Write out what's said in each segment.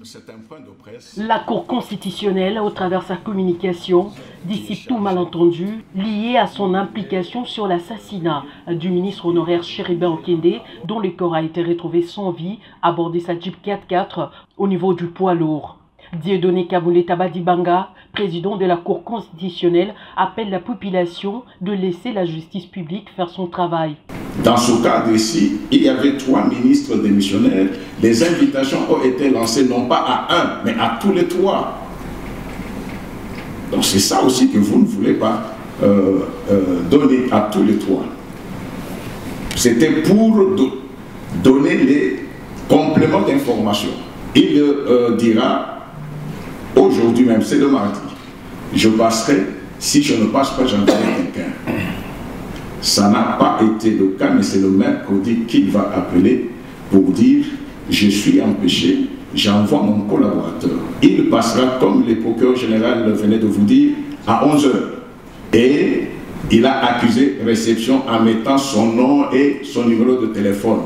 C'est un point de presse. La Cour constitutionnelle, au travers de sa communication, dissipe tout malentendu lié à son implication sur l'assassinat du ministre honoraire Chéribin Okende, dont le corps a été retrouvé sans vie à bord de sa Jeep 4x4 au niveau du poids lourd. Dieudonné Kaboulé Tabadibanga, président de la Cour constitutionnelle, appelle la population de laisser la justice publique faire son travail. Dans ce cadre ici, il y avait 3 ministres démissionnaires. Les invitations ont été lancées non pas à un, mais à tous les 3. Donc c'est ça aussi que vous ne voulez pas donner à tous les 3. C'était pour donner les compléments d'information. Il dira, aujourd'hui même, c'est le mardi, je passerai, si je ne passe pas, j'enverrai quelqu'un. Ça n'a pas été le cas, mais c'est le mercredi qu'il va appeler pour dire « Je suis empêché, j'envoie mon collaborateur ». Il passera, comme le procureur général venait de vous dire, à 11 h. Et il a accusé réception en mettant son nom et son numéro de téléphone.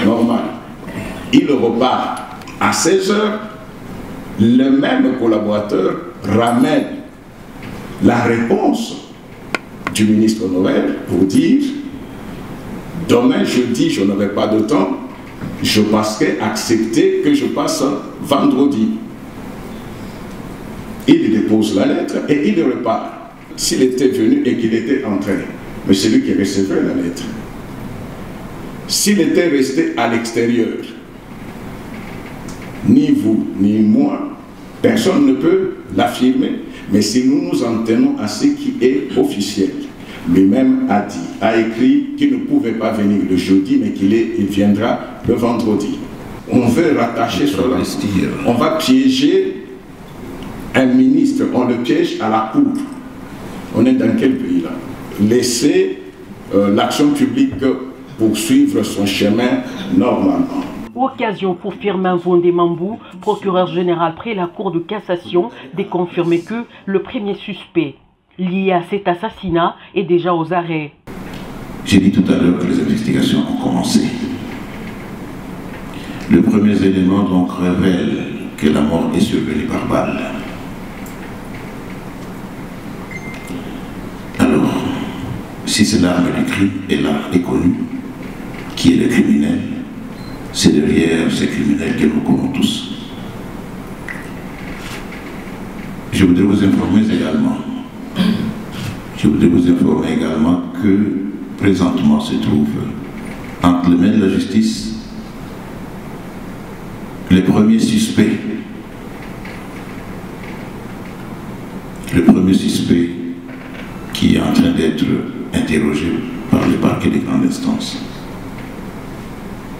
Normal. Il repart à 16 h. Le même collaborateur ramène la réponse du ministre honoraire pour dire demain jeudi je n'aurai pas de temps, je passerai, accepter que je passe vendredi. Il dépose la lettre et il repart. S'il était venu et qu'il était entré, mais c'est lui qui recevait la lettre. S'il était resté à l'extérieur, ni vous ni moi, personne ne peut l'affirmer. Mais si nous nous en tenons à ce qui est officiel, lui-même a écrit qu'il ne pouvait pas venir le jeudi, mais qu'il viendra le vendredi. On veut rattacher cela. On va piéger un ministre, on le piège à la cour. On est dans quel pays là? Laisser l'action publique poursuivre son chemin normalement. Occasion pour Firmin Vondé-Mambou, procureur général près la Cour de cassation, de confirmer que le premier suspect lié à cet assassinat est déjà aux arrêts. J'ai dit tout à l'heure que les investigations ont commencé. Le premier élément donc révèle que la mort est survenue par balle. Alors, si c'est l'arme du crime et l'arme est connue, qui est le criminel? C'est derrière ces criminels que nous connaissons tous. Je voudrais vous informer également que présentement se trouve entre les mains de la justice le premier suspect qui est en train d'être interrogé par le parquet de grande instance.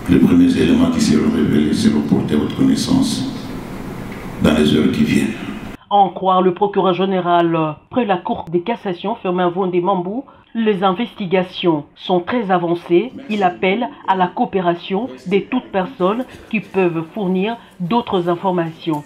Les premiers éléments qui seront révélés seront portés à votre connaissance dans les heures qui viennent. En croire le procureur général près la Cour de cassation, Firmin Vondé-Mambou, les investigations sont très avancées. Il appelle à la coopération de toutes personnes qui peuvent fournir d'autres informations.